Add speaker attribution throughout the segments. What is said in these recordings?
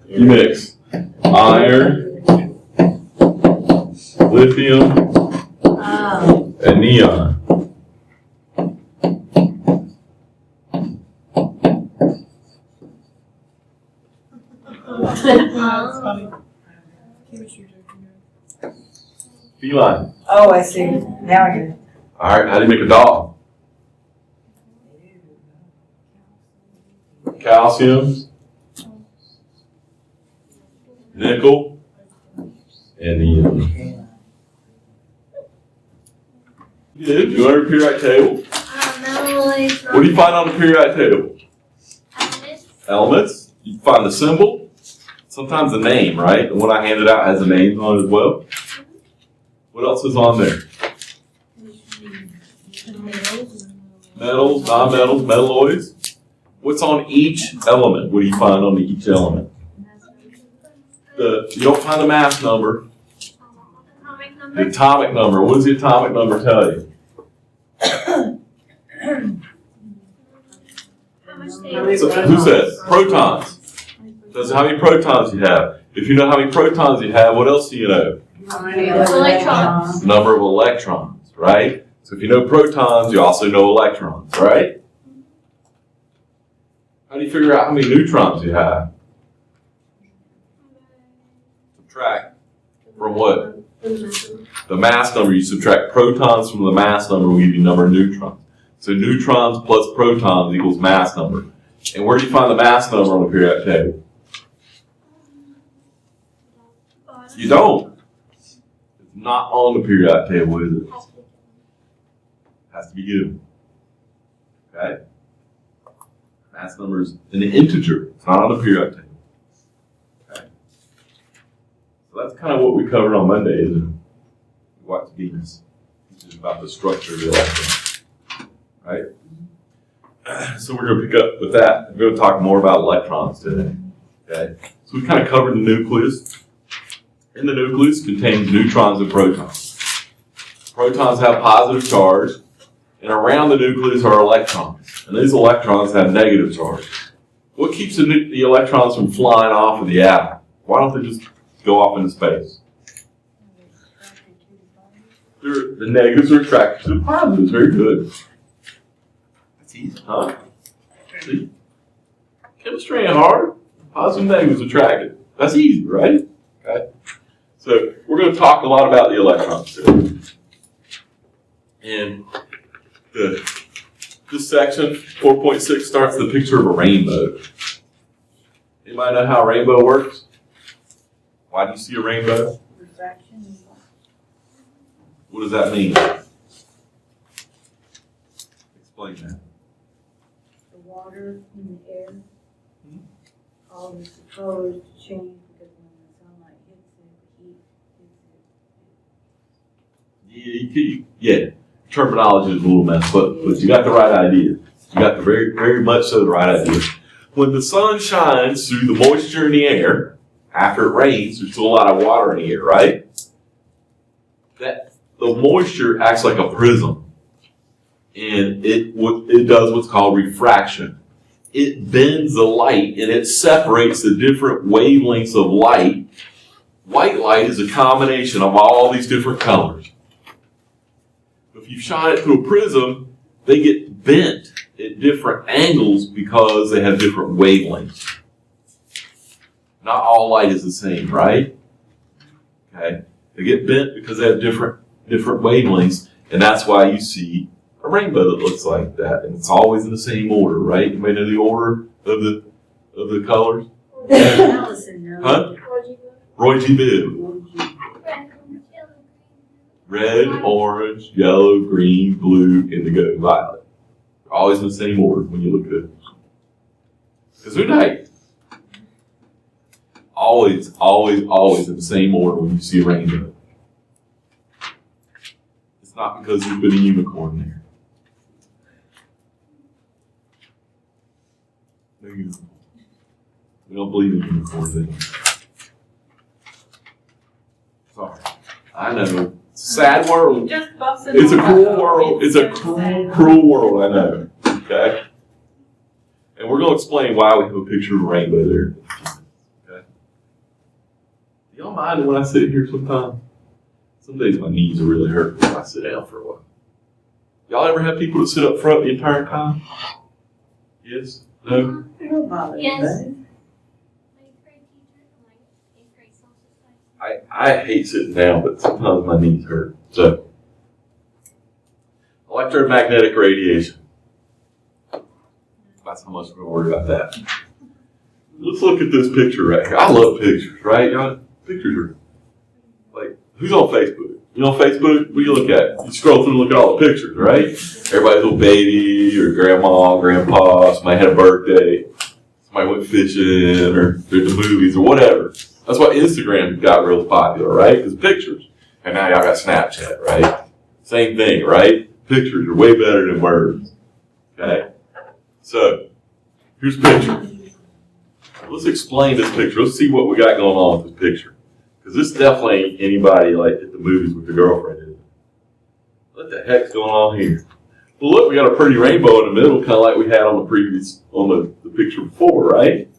Speaker 1: You mix iron, lithium, and neon.
Speaker 2: That's funny.
Speaker 1: Feline.
Speaker 3: Oh, I see. Now I get it.
Speaker 1: All right, how do you make a dog? Calcium, nickel, and neon. Good. You want a periodic table? What do you find on the periodic table? Elements. You find the symbol, sometimes the name, right? The one I handed out has the names on it as well. What else is on there? Metals, non-metals, metalloids. What's on each element? What do you find on each element? You don't find the mass number. The atomic number. What does the atomic number tell you? So, who says? Protons. That's how many protons you have. If you know how many protons you have, what else do you know?
Speaker 2: Electrons.
Speaker 1: Number of electrons, right? So if you know protons, you also know electrons, right? How do you figure out how many neutrons you have? Subtract from what? The mass number. You subtract protons from the mass number, will give you the number of neutrons. So neutrons plus protons equals mass number. And where do you find the mass number on the periodic table? You don't. It's not on the periodic table, is it? Has to be given. Okay? Mass number is an integer. It's not on the periodic table. Okay? So that's kind of what we covered on Monday, isn't it? We watched Venus, which is about the structure of the electron. Right? So we're going to pick up with that. We're going to talk more about electrons today. Okay? So we kind of covered the nucleus. And the nucleus contains neutrons and protons. Protons have positive charge, and around the nucleus are electrons. And these electrons have negative charge. What keeps the electrons from flying off of the atom? Why don't they just go off into space? The negatives are attracted to the positives. Very good. That's easy, huh? See? Chemistry ain't hard. Positive and negatives attracted. That's easy, right? Okay. So we're going to talk a lot about the electrons today. And this section, 4.6, starts the picture of a rainbow. Anybody know how a rainbow works? Why do you see a rainbow?
Speaker 3: Refraction.
Speaker 1: What does that mean? Explain that.
Speaker 3: The water in the air causes the colors to change because when the sunlight hits it, the heat hits it.
Speaker 1: Yeah. Terminology is a little messed up, but you got the right idea. You got the very much so the right idea. When the sun shines through the moisture in the air, after it rains, there's still a lot of water in the air, right? The moisture acts like a prism, and it does what's called refraction. It bends the light, and it separates the different wavelengths of light. White light is a combination of all these different colors. If you shine it through a prism, they get bent at different angles because they have different wavelengths. Not all light is the same, right? Okay. They get bent because they have different wavelengths, and that's why you see a rainbow that looks like that. And it's always in the same order, right? You may know the order of the colors?
Speaker 3: Allison knows.
Speaker 1: Huh? Roy G. Bibb. Red, orange, yellow, green, blue, indigo, violet. They're always in the same order when you look at it. Because they're nice. Always in the same order when you see a rainbow. It's not because there's been a unicorn there. No unicorn. We don't believe in unicorns anymore. Sorry. I know. It's a sad world. It's a cruel world. It's a cruel world, I know. Okay? And we're going to explain why we have a picture of a rainbow there. Okay? Y'all mind when I sit here sometimes? Some days my knees are really hurt when I sit down for a while. Y'all ever have people that sit up front the entire time? Yes? No?
Speaker 3: Don't bother me,
Speaker 2: Yes.
Speaker 3: buddy.
Speaker 1: I hate sitting down, but sometimes my knees hurt. So, electromagnetic radiation. That's how much we're worried about that. Let's look at this picture right here. I love pictures, right? Y'all, pictures are like, who's on Facebook? You on Facebook? What do you look at? You scroll through and look at all the pictures, right? Everybody's little baby or grandma, grandpa, somebody had a birthday, somebody went fishing or did the movies or whatever. That's why Instagram got real popular, right? Because pictures. And now y'all got Snapchat, right? Same thing, right? Pictures are way better than words. Okay? So, here's a picture. Let's explain this picture. Let's see what we got going on with this picture. Because this definitely ain't anybody like at the movies with their girlfriend, is it? What the heck's going on here? Well, look, we got a pretty rainbow in the middle, kind of like we had on the picture before, right?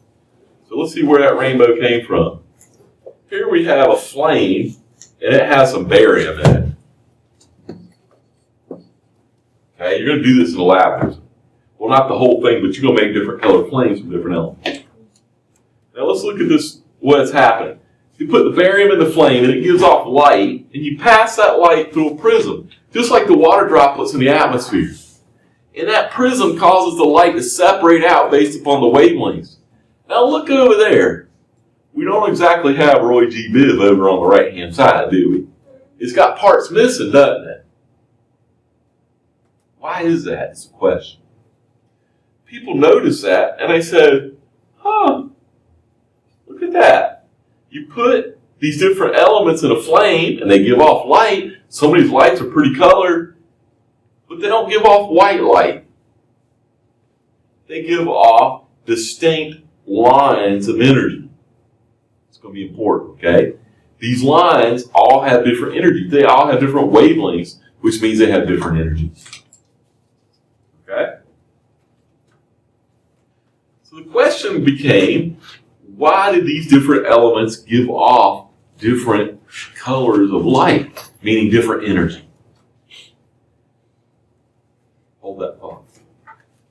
Speaker 1: So let's see where that rainbow came from. Here we have a flame, and it has some barium in it. Okay, you're going to do this in the lab. Well, not the whole thing, but you're going to make different colored flames from different elements. Now let's look at this, what's happening. You put the barium in the flame, and it gives off light, and you pass that light through a prism, just like the water droplets in the atmosphere. And that prism causes the light to separate out based upon the wavelengths. Now look over there. We don't exactly have Roy G. Biv over on the right-hand side, do we? It's got parts missing, doesn't it? Why is that? It's a question. People noticed that, and they said, huh, look at that. You put these different elements in a flame, and they give off light. Some of these lights are pretty colored, but they don't give off white light. They give off distinct lines of energy. It's going to be important, okay? These lines all have different energy. They all have different wavelengths, which means they have different energies. Okay? So the question became, why did these different elements give off different colors of light, meaning different energy? Hold that thought.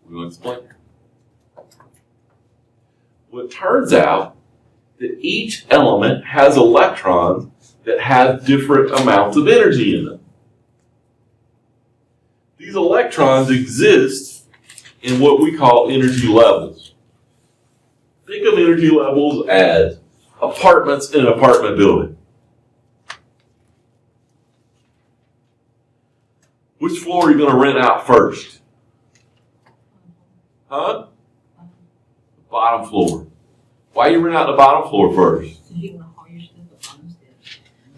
Speaker 1: We're going to explain. Well, it turns out that each element has electrons that have different amounts of energy in them. These electrons exist in what we call energy levels. Think of energy levels as apartments in an apartment building. Which floor are you going to rent out first? Huh? The bottom floor. Why you rent out the bottom floor first?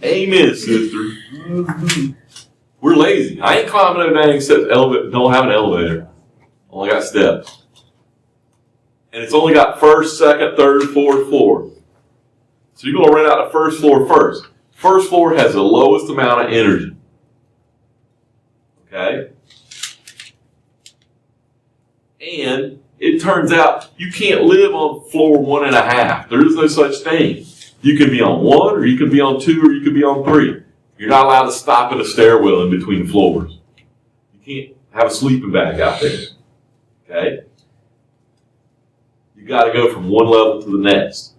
Speaker 1: Amen, sister. We're lazy. I ain't climbing no dang steps. Don't have an elevator. Only got steps. And it's only got first, second, third, fourth floor. So you're going to rent out the first floor first. First floor has the lowest amount of energy. Okay? And it turns out you can't live on floor 1.5. There is no such thing. You can be on 1, or you can be on 2, or you can be on 3. You're not allowed to stop in a stairwell in between floors. You can't have a sleeping bag out there. Okay? You got to go from one level to the next.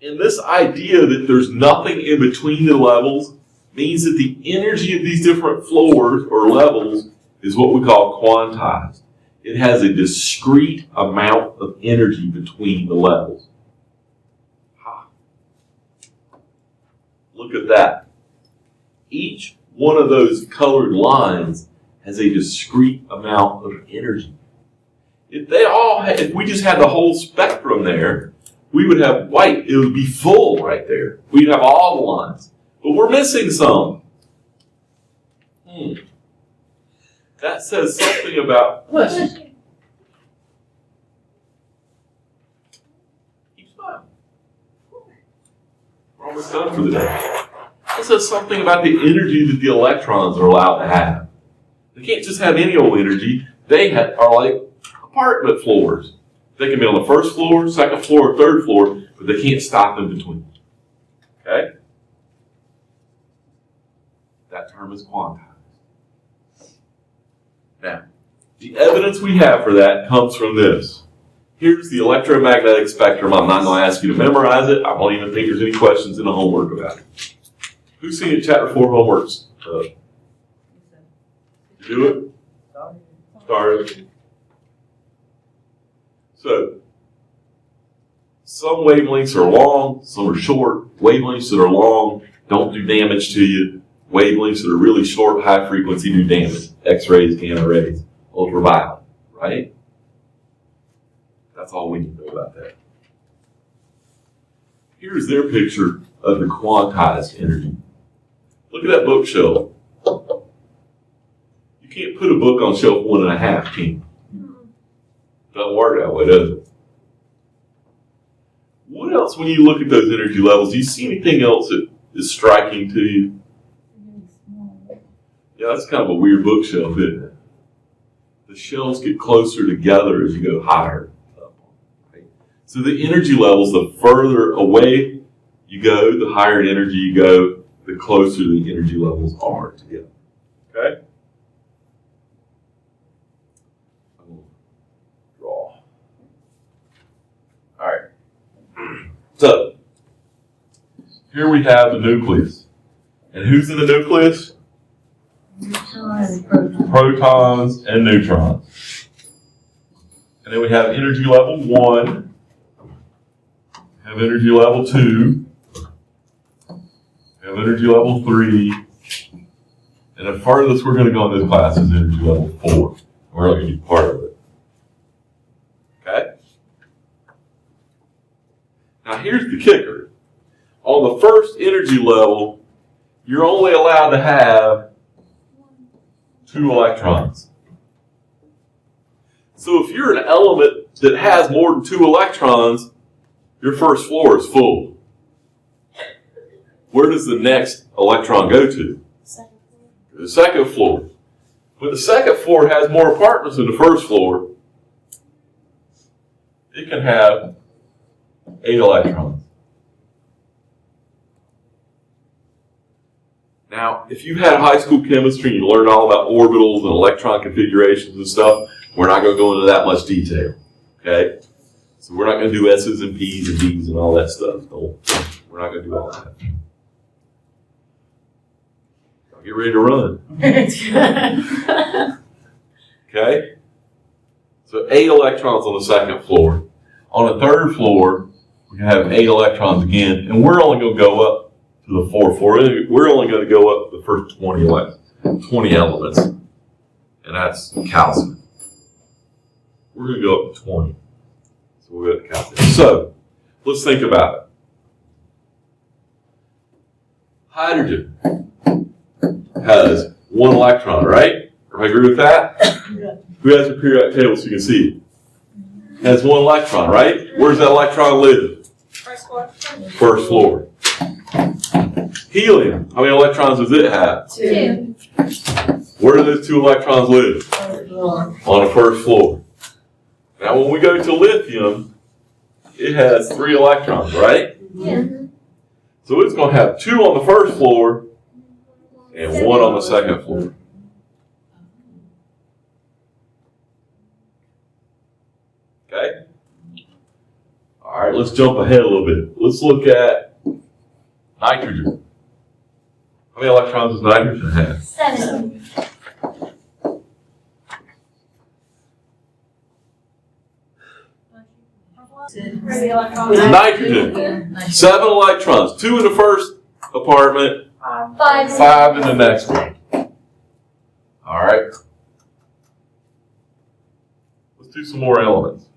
Speaker 1: And this idea that there's nothing in between the levels means that the energy of these different floors or levels is what we call quantized. It has a discrete amount of energy between the levels. Look at that. Each one of those colored lines has a discrete amount of energy. If we just had the whole spectrum there, we would have white. It would be full right there. We'd have all the lines. But we're missing some. That says something about... Listen. Keep smiling. We're almost done for the day. That says something about the energy that the electrons are allowed to have. They can't just have any old energy. They are like apartment floors. They can be on the first floor, second floor, third floor, but they can't stop in between. Okay? That term is quantized. Now, the evidence we have for that comes from this. Here's the electromagnetic spectrum. I'm not going to ask you to memorize it. I don't even think there's any questions in the homework about it. Who's seen it? Chapter 4 homeworks? Do it? Started. So, some wavelengths are long, some are short. Wavelengths that are long don't do damage to you. Wavelengths that are really short, high frequency do damage. X-rays, gamma rays, ultraviolet, right? That's all we need to know about that. Here's their picture of the quantized energy. Look at that bookshelf. You can't put a book on shelf 1.5, can you? Doesn't work that way, does it? What else, when you look at those energy levels, do you see anything else that is striking to you? Yeah, that's kind of a weird bookshelf, isn't it? The shelves get closer together as you go higher. So the energy levels, the further away you go, the higher in energy you go, the closer the energy levels are together. Okay? I'm going to draw. All right. So, here we have the nucleus. And who's in the nucleus? Protons and neutrons. And then we have energy level 1, have energy level 2, have energy level 3, and the furthest we're going to go in this class is energy level 4. We're not going to be part of it. Okay? Now here's the kicker. On the first energy level, you're only allowed to have 2 electrons. So if you're an element that has more than 2 electrons, your first floor is full. Where does the next electron go to? The second floor. But the second floor has more apartments than the first floor. It can have 8 electrons. Now, if you had high school chemistry and you learned all about orbitals and electron configurations and stuff, we're not going to go into that much detail, okay? So we're not going to do S's and P's and D's and all that stuff. No, we're not going to do all that. I'll get ready to run. Okay? So 8 electrons on the second floor. On the third floor, we have 8 electrons again, and we're only going to go up to the fourth floor. We're only going to go up the first 20 elements, and that's calcium. We're going to go up to 20. So we'll go to calcium. So let's think about it. Hydrogen has 1 electron, right? Everybody agree with that?
Speaker 3: Yeah.
Speaker 1: Who has a periodic table so you can see it? Has 1 electron, right? Where does that electron live?
Speaker 2: First floor.
Speaker 1: First floor. Helium, how many electrons does it have?
Speaker 2: 2.
Speaker 1: Where do those 2 electrons live? On the first floor. Now when we go to lithium, it has 3 electrons, right?
Speaker 2: Yeah.
Speaker 1: So it's going to have 2 on the first floor and 1 on the second floor. Okay? All right, let's jump ahead a little bit. Let's look at nitrogen. How many electrons does nitrogen have?
Speaker 2: 7.
Speaker 1: Nitrogen, 7 electrons, 2 in the first apartment, 5 in the next one. All right. Let's do some more elements.